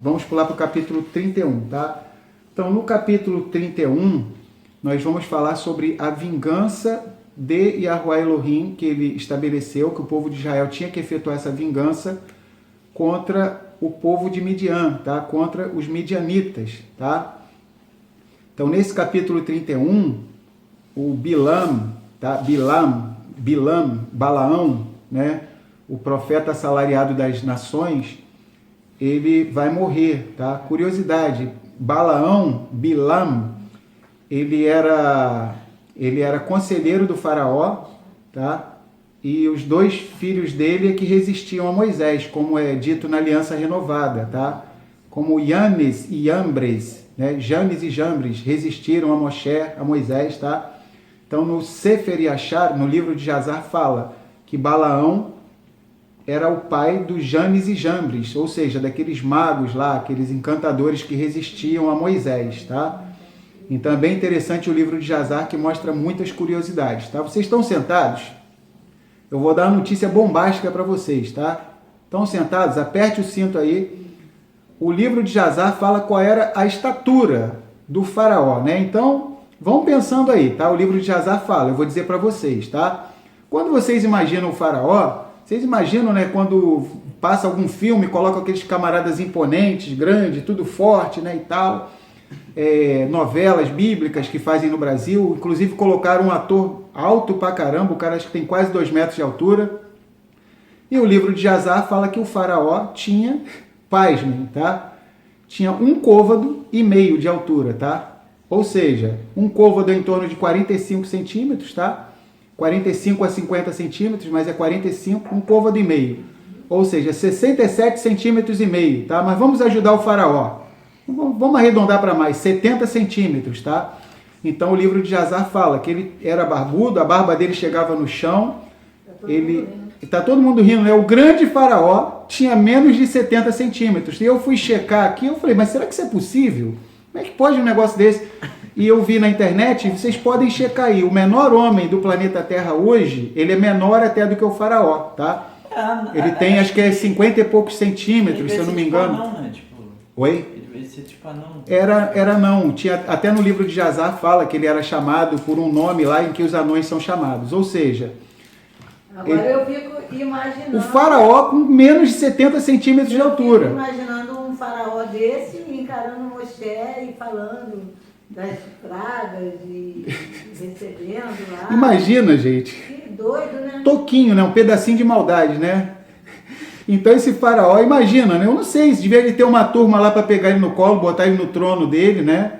Vamos pular para o capítulo 31, tá? Então, no capítulo 31, nós vamos falar sobre a vingança de Yahuwah Elohim, que ele estabeleceu, que o povo de Israel tinha que efetuar essa vingança contra o povo de Midian, tá? Contra os midianitas, tá? Então, nesse capítulo 31, o Bilam, tá? Balaão, né? O profeta assalariado das nações, ele vai morrer, tá? Curiosidade, Bilam, ele era conselheiro do faraó, tá? E os dois filhos dele é que resistiam a Moisés, como é dito na Aliança Renovada, tá? Como Janes e Jambres, né? Janes e Jambres resistiram a Moisés, tá? Então no Sefer Yashar, no livro de Jazar, fala que Balaão era o pai dos Janes e Jambres, ou seja, daqueles magos lá, aqueles encantadores que resistiam a Moisés, tá? Então é bem interessante o livro de Jazar, que mostra muitas curiosidades, tá? Vocês estão sentados? Eu vou dar uma notícia bombástica para vocês, tá? Estão sentados? Aperte o cinto aí. O livro de Jazar fala qual era a estatura do faraó, né? Então, vão pensando aí, tá? O livro de Jazar fala, eu vou dizer para vocês, tá? Quando vocês imaginam o faraó, vocês imaginam, né, quando passa algum filme, coloca aqueles camaradas imponentes, grandes, tudo forte, né, e tal, novelas bíblicas que fazem no Brasil, inclusive colocaram um ator alto pra caramba, o cara acho que tem quase 2 metros de altura, e o livro de Jazar fala que o faraó tinha, pasmem, tá? Tinha 1,5 côvado de altura, tá? Ou seja, 1 côvado é em torno de 45 centímetros, tá? 45 a 50 centímetros, mas é 45, 1,5 côvado. Ou seja, 67 centímetros e meio, tá? Mas vamos ajudar o faraó. Vamos arredondar para mais, 70 centímetros, tá? Então o livro de Jazar fala que ele era barbudo, a barba dele chegava no chão. Tá todo mundo rindo, né? O grande faraó tinha menos de 70 centímetros. E eu fui checar aqui, eu falei, mas será que isso é possível? Como é que pode um negócio desse? E eu vi na internet, vocês podem checar aí, o menor homem do planeta Terra hoje, ele é menor até do que o faraó, tá? Ele tem, acho que é 50 e poucos centímetros, se eu não me engano. Tipo anão, né? Oi? Ele devia ser tipo anão. Era não. Tinha, até no livro de Jazar fala que ele era chamado por um nome lá em que os anões são chamados. Ou seja... Agora eu fico imaginando... O faraó com menos de 70 centímetros de altura. Eu fico imaginando um faraó desse encarando Moshe e falando das pragas e recebendo lá. Imagina, gente. Que doido, né? Toquinho, né? Um pedacinho de maldade, né? Então esse faraó, imagina, né? Eu não sei, se devia ele ter uma turma lá para pegar ele no colo, botar ele no trono dele, né?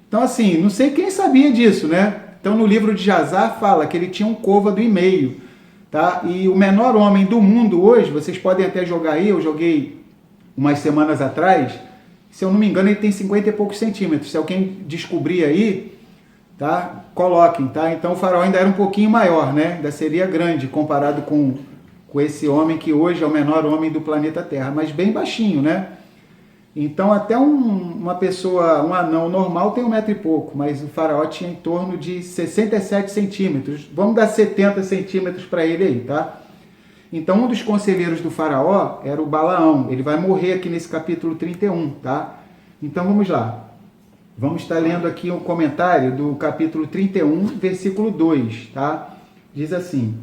Então assim, não sei quem sabia disso, né? Então no livro de Jazar fala que ele tinha 1,5 côvado, tá? E o menor homem do mundo hoje, vocês podem até jogar aí, eu joguei umas semanas atrás, se eu não me engano ele tem 50 e poucos centímetros, se alguém descobrir aí, tá? Coloquem, tá? Então o faraó ainda era um pouquinho maior, né? Ainda seria grande comparado com esse homem que hoje é o menor homem do planeta Terra, mas bem baixinho, né? Então até uma pessoa, um anão normal tem 1 metro e pouco, mas o faraó tinha em torno de 67 centímetros. Vamos dar 70 centímetros para ele aí, tá? Então um dos conselheiros do faraó era o Balaão. Ele vai morrer aqui nesse capítulo 31, tá? Então vamos lá. Vamos estar lendo aqui um comentário do capítulo 31, versículo 2, tá? Diz assim: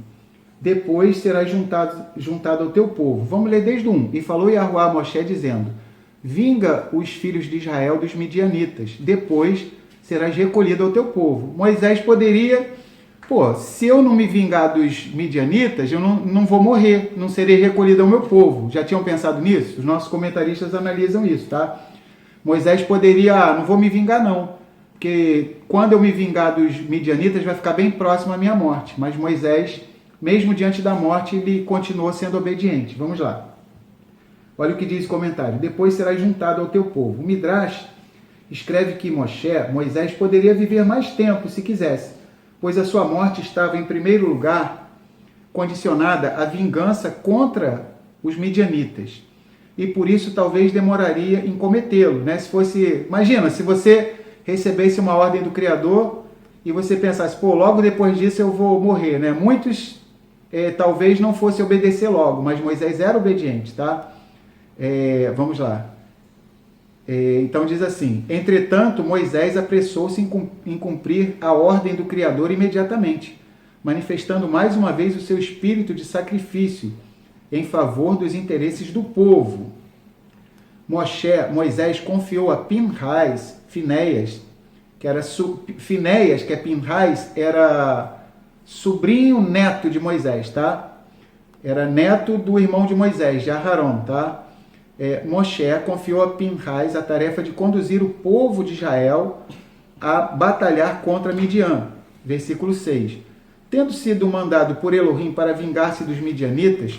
depois serás juntado ao teu povo. Vamos ler desde o 1. E falou Yahuwah a Moshe dizendo: vinga os filhos de Israel dos midianitas, depois serás recolhido ao teu povo. Moisés poderia, se eu não me vingar dos midianitas, eu não vou morrer, não serei recolhido ao meu povo. Já tinham pensado nisso? Os nossos comentaristas analisam isso, tá? Moisés poderia, não vou me vingar não, porque quando eu me vingar dos midianitas vai ficar bem próximo à minha morte. Mas Moisés, mesmo diante da morte, ele continuou sendo obediente. Vamos lá. Olha o que diz o comentário. Depois serás juntado ao teu povo. O Midrash escreve que Moisés poderia viver mais tempo se quisesse, pois a sua morte estava, em primeiro lugar, condicionada à vingança contra os midianitas. E por isso talvez demoraria em cometê-lo, né? Se fosse, imagina, se você recebesse uma ordem do Criador e você pensasse, logo depois disso eu vou morrer, né? Muitos talvez não fossem obedecer logo, mas Moisés era obediente, tá? Vamos lá. Então diz assim: entretanto, Moisés apressou-se em cumprir a ordem do Criador imediatamente, manifestando mais uma vez o seu espírito de sacrifício em favor dos interesses do povo. Moisés confiou a Finéias, que é Pinhais, era sobrinho neto de Moisés, tá? Era neto do irmão de Moisés, de Aharon, tá? Moshe confiou a Pinhais a tarefa de conduzir o povo de Israel a batalhar contra Midian. Versículo 6. Tendo sido mandado por Elohim para vingar-se dos midianitas,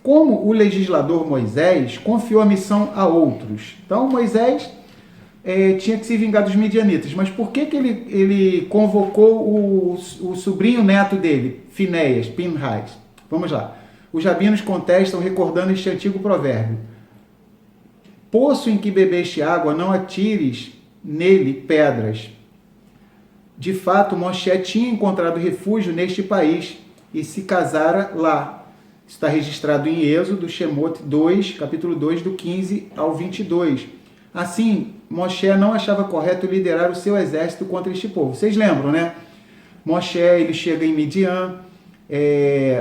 como o legislador Moisés confiou a missão a outros. Então Moisés tinha que se vingar dos midianitas, mas por que ele convocou o sobrinho neto dele, Pinhais? Vamos lá. Os rabinos contestam recordando este antigo provérbio: poço em que bebeste água, não atires nele pedras. De fato, Moshe tinha encontrado refúgio neste país e se casara lá. Está registrado em Êxodo, Shemot 2, capítulo 2, do 15 ao 22. Assim, Moshe não achava correto liderar o seu exército contra este povo. Vocês lembram, né? Moshe, ele chega em Midian.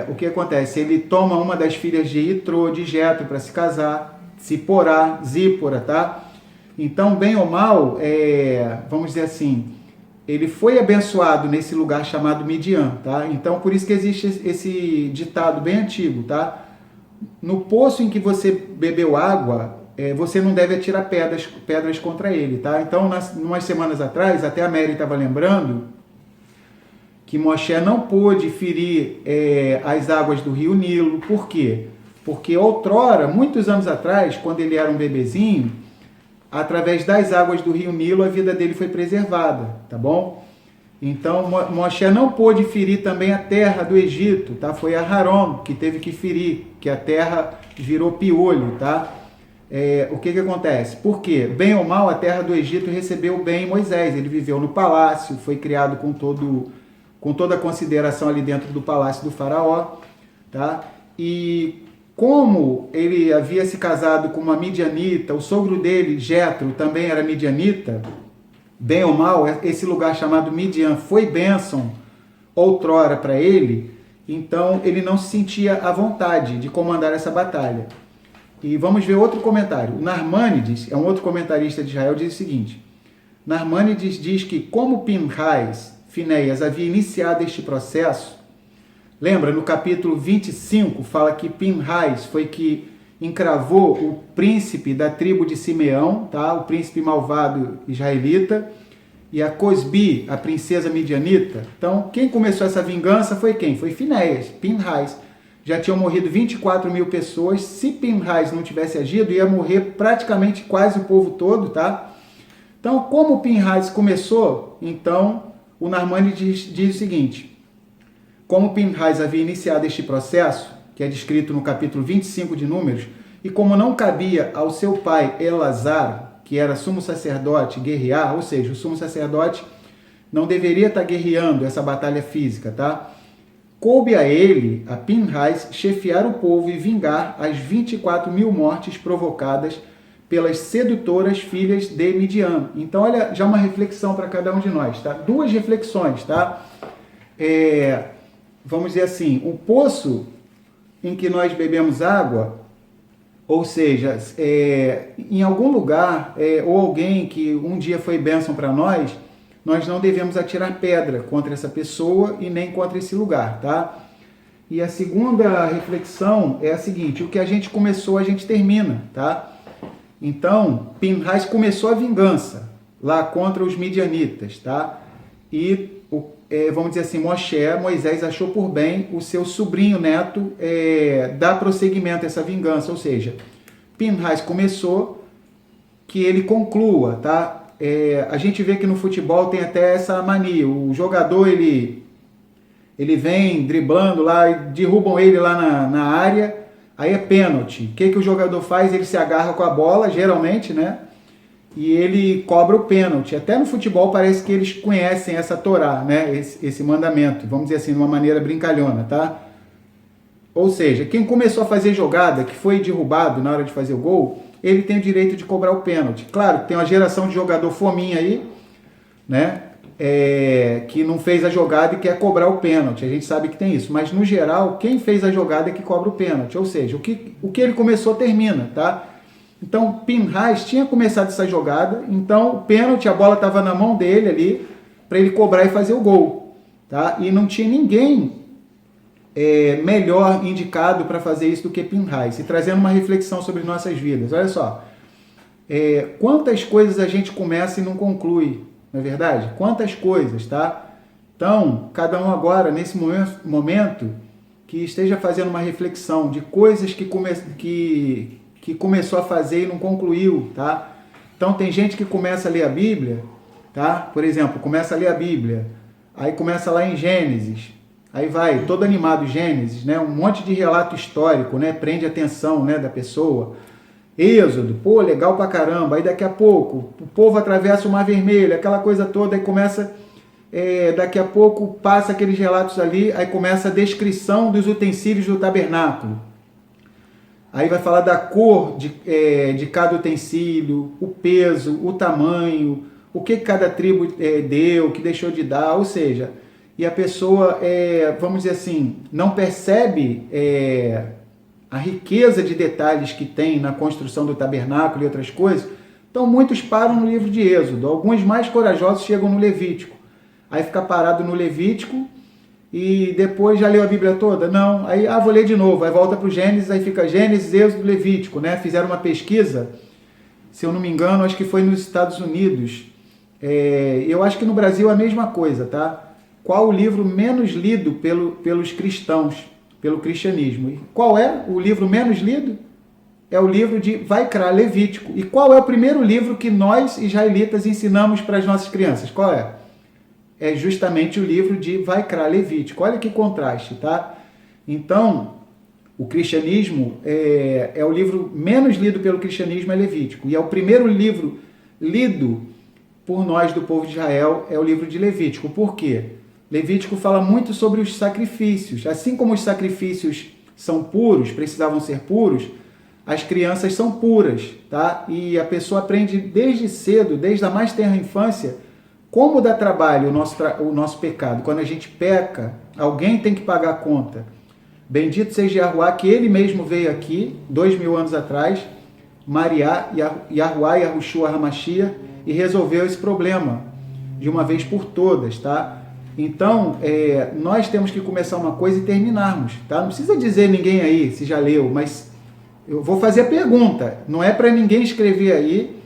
O que acontece? Ele toma uma das filhas de Itrô, de Jetro, para se casar, Zípora, tá? Então, bem ou mal, vamos dizer assim, ele foi abençoado nesse lugar chamado Midian, tá? Então, por isso que existe esse ditado bem antigo, tá? No poço em que você bebeu água, você não deve atirar pedras contra ele, tá? Então, umas semanas atrás, até a Mary estava lembrando que Moshe não pôde ferir as águas do rio Nilo. Por quê? Porque outrora, muitos anos atrás, quando ele era um bebezinho, através das águas do rio Nilo, a vida dele foi preservada, tá bom? Então, Moshe não pôde ferir também a terra do Egito, tá? Foi Aharon que teve que ferir, que a terra virou piolho, tá? O que acontece? Por quê? Bem ou mal, a terra do Egito recebeu bem Moisés. Ele viveu no palácio, foi criado com toda a consideração ali dentro do palácio do faraó, tá? E como ele havia se casado com uma midianita, o sogro dele, Jetro, também era midianita, bem ou mal, esse lugar chamado Midian foi bênção outrora para ele, então ele não se sentia à vontade de comandar essa batalha. E vamos ver outro comentário. O Narmânides, um outro comentarista de Israel, diz o seguinte: Narmânides diz que como Finéias havia iniciado este processo, lembra, no capítulo 25, fala que Pinhais foi que encravou o príncipe da tribo de Simeão, tá? O príncipe malvado israelita, e a Cosbi, a princesa midianita. Então, quem começou essa vingança foi quem? Foi Pinhais. Já tinham morrido 24 mil pessoas. Se Pinhais não tivesse agido, ia morrer praticamente quase o povo todo, tá? Então, como Pinhais começou, então, o Narmânides diz o seguinte: como Pinhais havia iniciado este processo, que é descrito no capítulo 25 de Números, e como não cabia ao seu pai Elazar, que era sumo sacerdote, guerrear, ou seja, o sumo sacerdote não deveria estar guerreando essa batalha física, tá? Coube a ele, a Pinhais, chefiar o povo e vingar as 24 mil mortes provocadas pelas sedutoras filhas de Midian. Então, olha, já uma reflexão para cada um de nós, tá? Duas reflexões, tá? Vamos dizer assim, o poço em que nós bebemos água, ou seja, em algum lugar, ou alguém que um dia foi bênção para nós não devemos atirar pedra contra essa pessoa e nem contra esse lugar, tá? E a segunda reflexão é a seguinte: o que a gente começou, a gente termina, tá? Então, Pinhais começou a vingança lá contra os midianitas, tá? E, vamos dizer assim, Moisés achou por bem o seu sobrinho neto dar prosseguimento a essa vingança, ou seja, Pinhais começou, que ele conclua, tá? A gente vê que no futebol tem até essa mania, o jogador ele vem driblando lá, derrubam ele lá na área, aí é pênalti. O que o jogador faz? Ele se agarra com a bola, geralmente, né? E ele cobra o pênalti. Até no futebol parece que eles conhecem essa Torá, né? Esse mandamento, vamos dizer assim, de uma maneira brincalhona, tá? Ou seja, quem começou a fazer jogada, que foi derrubado na hora de fazer o gol, ele tem o direito de cobrar o pênalti. Claro, tem uma geração de jogador fominha aí, né? Que não fez a jogada e quer cobrar o pênalti. A gente sabe que tem isso. Mas, no geral, quem fez a jogada é que cobra o pênalti. Ou seja, o que ele começou termina, tá? Então, Pinhas tinha começado essa jogada. Então, o pênalti, a bola estava na mão dele ali, para ele cobrar e fazer o gol, tá? E não tinha ninguém melhor indicado para fazer isso do que Pinhas. E trazendo uma reflexão sobre nossas vidas. Olha só. Quantas coisas a gente começa e não conclui, não é verdade? Quantas coisas, tá? Então, cada um agora, nesse momento, que esteja fazendo uma reflexão de coisas que começou a fazer e não concluiu, tá? Então, tem gente que começa a ler a Bíblia, tá? Por exemplo, começa a ler a Bíblia, aí começa lá em Gênesis, aí vai, todo animado Gênesis, né? Um monte de relato histórico, né? Prende a atenção, né, da pessoa. Êxodo, pô, legal pra caramba. Aí daqui a pouco, o povo atravessa o Mar Vermelho, aquela coisa toda, aí começa, daqui a pouco passa aqueles relatos ali, aí começa a descrição dos utensílios do tabernáculo. Aí vai falar da cor de cada utensílio, o peso, o tamanho, o que cada tribo deu, o que deixou de dar, ou seja, e a pessoa, vamos dizer assim, não percebe a riqueza de detalhes que tem na construção do tabernáculo e outras coisas. Então muitos param no livro de Êxodo, alguns mais corajosos chegam no Levítico, aí fica parado no Levítico e depois já leu a Bíblia toda? Não, aí vou ler de novo, aí volta para o Gênesis, aí fica Gênesis, Êxodo, Levítico, né? Fizeram uma pesquisa, se eu não me engano, acho que foi nos Estados Unidos, eu acho que no Brasil é a mesma coisa, tá? Qual o livro menos lido pelos cristãos, pelo cristianismo? E qual é o livro menos lido? É o livro de Vaikra, Levítico. E qual é o primeiro livro que nós, israelitas, ensinamos para as nossas crianças? Qual é? É justamente o livro de Vaikra, Levítico. Olha que contraste, tá? Então, o cristianismo, o livro menos lido pelo cristianismo é Levítico. E é o primeiro livro lido por nós do povo de Israel, é o livro de Levítico. Por quê? Levítico fala muito sobre os sacrifícios. Assim como os sacrifícios são puros, precisavam ser puros, as crianças são puras, tá? E a pessoa aprende desde cedo, desde a mais tenra infância, como dá trabalho o nosso pecado. Quando a gente peca, alguém tem que pagar a conta. Bendito seja Yahuwá, que ele mesmo veio aqui, 2000 anos atrás, Mariá, Yahuwá, Yahushua HaMashiach, e resolveu esse problema de uma vez por todas, tá? Então, nós temos que começar uma coisa e terminarmos, tá? Não precisa dizer ninguém aí se já leu, mas eu vou fazer a pergunta. Não é para ninguém escrever aí,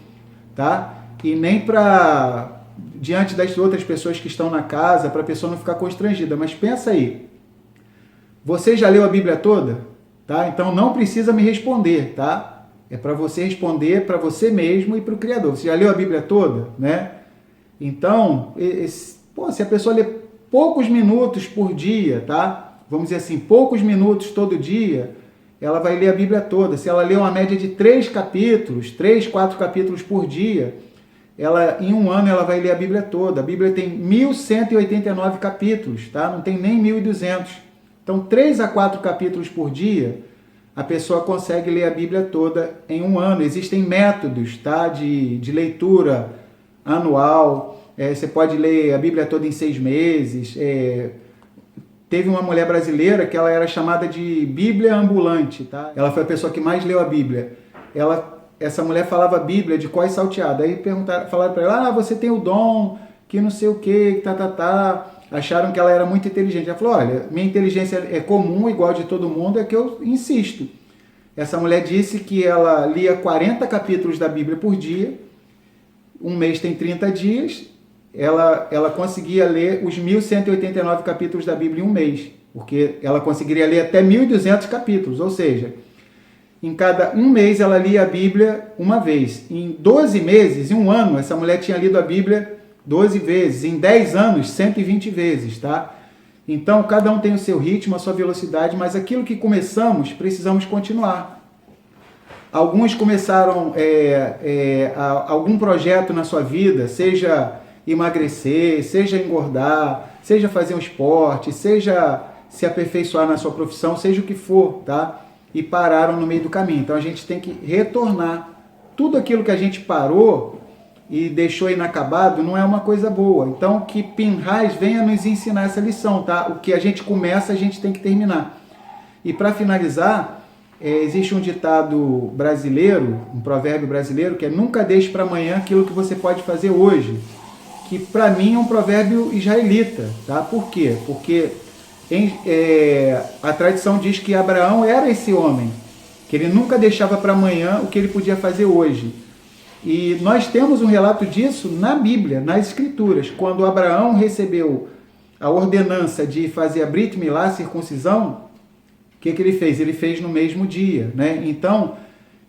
tá? E nem para diante das outras pessoas que estão na casa, para a pessoa não ficar constrangida. Mas pensa aí. Você já leu a Bíblia toda? Tá? Então não precisa me responder, tá? É para você responder para você mesmo e para o Criador. Você já leu a Bíblia toda, né? Então, se a pessoa lê poucos minutos por dia, tá? Vamos dizer assim, poucos minutos todo dia, ela vai ler a Bíblia toda. Se ela lê uma média de 3 capítulos, 3, 4 capítulos por dia, em um ano ela vai ler a Bíblia toda. A Bíblia tem 1189 capítulos, tá? Não tem nem 1200. Então, 3 a 4 capítulos por dia, a pessoa consegue ler a Bíblia toda em um ano. Existem métodos, tá? de leitura anual. Você pode ler a Bíblia toda em 6 meses. Teve uma mulher brasileira que ela era chamada de Bíblia ambulante, tá? Ela foi a pessoa que mais leu a Bíblia. Essa mulher falava a Bíblia de cós salteada. Aí falaram para ela, você tem o dom, que não sei o que, tá. Acharam que ela era muito inteligente. Ela falou, olha, minha inteligência é comum, igual de todo mundo, é que eu insisto. Essa mulher disse que ela lia 40 capítulos da Bíblia por dia, um mês tem 30 dias, ela conseguia ler os 1189 capítulos da Bíblia em um mês, porque ela conseguiria ler até 1200 capítulos, ou seja, em cada um mês ela lia a Bíblia uma vez. Em 12 meses, em um ano, essa mulher tinha lido a Bíblia 12 vezes. Em 10 anos, 120 vezes, tá? Então, cada um tem o seu ritmo, a sua velocidade, mas aquilo que começamos, precisamos continuar. Alguns começaram algum projeto na sua vida, seja emagrecer, seja engordar, seja fazer um esporte, seja se aperfeiçoar na sua profissão, seja o que for, tá? E pararam no meio do caminho. Então a gente tem que retornar tudo aquilo que a gente parou e deixou inacabado não é uma coisa boa. Então, que Pinhas venha nos ensinar essa lição, tá? O que a gente começa, a gente tem que terminar. E para finalizar, existe um ditado brasileiro, um provérbio brasileiro, que é nunca deixe para amanhã aquilo que você pode fazer hoje. Que para mim é um provérbio israelita, tá? Por quê? Porque a tradição diz que Abraão era esse homem, que ele nunca deixava para amanhã o que ele podia fazer hoje. E nós temos um relato disso na Bíblia, nas Escrituras. Quando Abraão recebeu a ordenança de fazer a Brit Milá, a circuncisão, o que ele fez? Ele fez no mesmo dia, né? Então,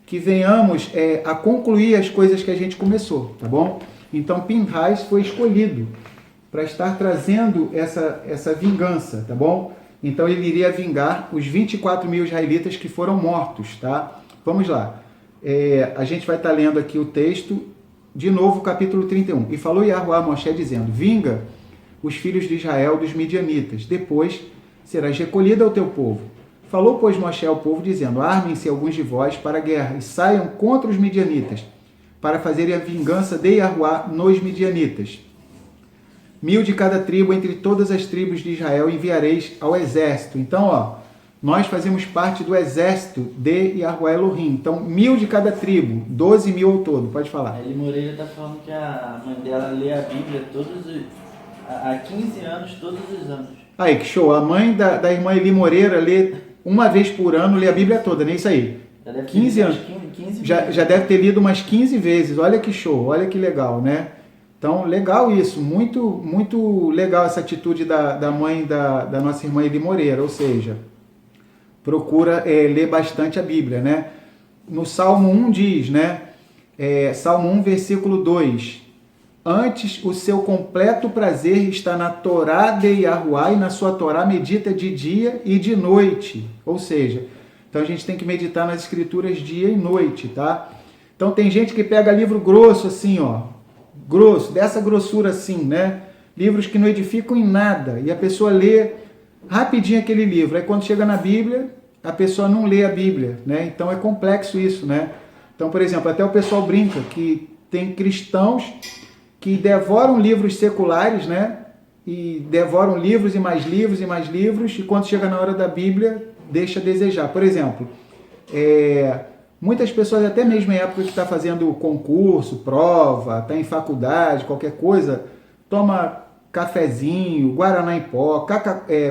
que venhamos a concluir as coisas que a gente começou, tá bom? Então, Pinhas foi escolhido para estar trazendo essa vingança, tá bom? Então, ele iria vingar os 24 mil israelitas que foram mortos, tá? Vamos lá. A gente vai estar lendo aqui o texto, de novo, capítulo 31. E falou Yahuwá a Moshe dizendo, vinga os filhos de Israel dos midianitas, depois serás recolhido ao teu povo. Falou, pois, Moshe ao povo, dizendo, armem-se alguns de vós para a guerra, e saiam contra os midianitas, para fazerem a vingança de Yahuwá nos midianitas. 1000 de cada tribo, entre todas as tribos de Israel, enviareis ao exército. Então, nós fazemos parte do exército de Yahuwá Elohim. Então, 1000 de cada tribo, 12 mil ao todo. Pode falar. A Eli Moreira está falando que a mãe dela lê a Bíblia há 15 anos, todos os anos. Aí, que show. A mãe da irmã Eli Moreira lê uma vez por ano, lê a Bíblia toda, não é isso aí? 15 anos. 15 já deve ter lido umas 15 vezes. Olha que show, olha que legal, né? Então, legal isso. Muito, muito legal essa atitude da mãe da nossa irmã Eli Moreira. Ou seja, procura ler bastante a Bíblia, né? No Salmo 1 diz, né? Salmo 1, versículo 2. Antes, o seu completo prazer está na Torá de Yahuwá, e na sua Torá medita de dia e de noite. Ou seja, então a gente tem que meditar nas escrituras dia e noite, tá? Então tem gente que pega livro grosso assim, grosso, dessa grossura assim, né? Livros que não edificam em nada, e a pessoa lê rapidinho aquele livro. Aí quando chega na Bíblia, a pessoa não lê a Bíblia, né? Então é complexo isso, né? Então, por exemplo, até o pessoal brinca que tem cristãos que devoram livros seculares, né? E devoram livros e mais livros e mais livros, e quando chega na hora da Bíblia, deixa a desejar. Por exemplo, muitas pessoas, até mesmo em época que está fazendo concurso, prova, está em faculdade, qualquer coisa, toma cafezinho, guaraná em pó,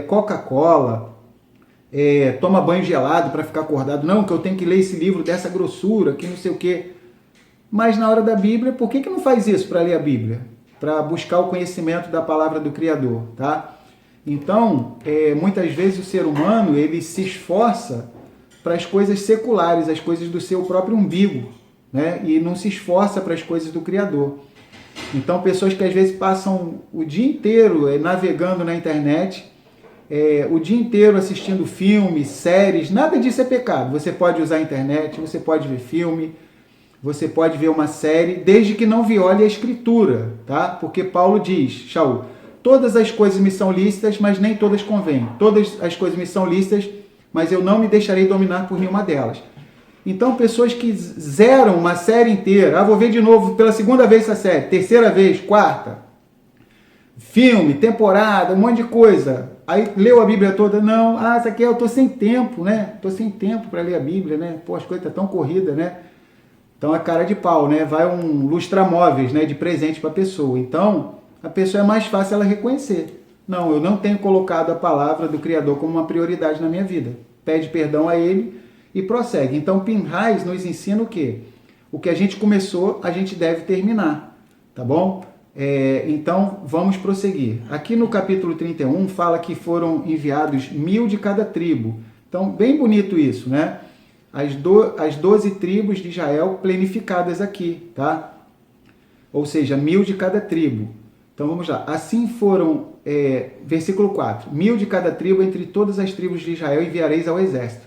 Coca-Cola, toma banho gelado para ficar acordado. Não, que eu tenho que ler esse livro dessa grossura, que não sei o quê. Mas na hora da Bíblia, por que não faz isso para ler a Bíblia? Para buscar o conhecimento da palavra do Criador, tá? Então, muitas vezes o ser humano, ele se esforça para as coisas seculares, as coisas do seu próprio umbigo, né? E não se esforça para as coisas do Criador. Então, pessoas que às vezes passam o dia inteiro navegando na internet, o dia inteiro assistindo filmes, séries, nada disso é pecado. Você pode usar a internet, você pode ver filme, você pode ver uma série, desde que não viole a Escritura, tá? Porque Paulo diz, Shaul, todas as coisas me são lícitas, mas nem todas convêm. Todas as coisas me são lícitas, mas eu não me deixarei dominar por nenhuma delas. Então, pessoas que zeram uma série inteira, vou ver de novo pela segunda vez essa série, terceira vez, quarta, filme, temporada, um monte de coisa. Aí leu a Bíblia toda, não, isso aqui eu tô sem tempo, né? Tô sem tempo para ler a Bíblia, né? Pô, as coisas estão tão corridas, né? Então é cara de pau, né? Vai um lustramóveis, né, de presente para a pessoa. Então, a pessoa é mais fácil ela reconhecer. Não, eu não tenho colocado a palavra do Criador como uma prioridade na minha vida. Pede perdão a ele e prossegue. Então, Pinhas nos ensina o quê? O que a gente começou, a gente deve terminar, tá bom? Então, vamos prosseguir. Aqui no capítulo 31 fala que foram enviados 1000 de cada tribo. Então, bem bonito isso, né? As 12 tribos de Israel planificadas aqui, tá? Ou seja, 1000 de cada tribo. Então vamos lá. Assim foram, versículo 4. 1000 de cada tribo, entre todas as tribos de Israel, enviareis ao exército.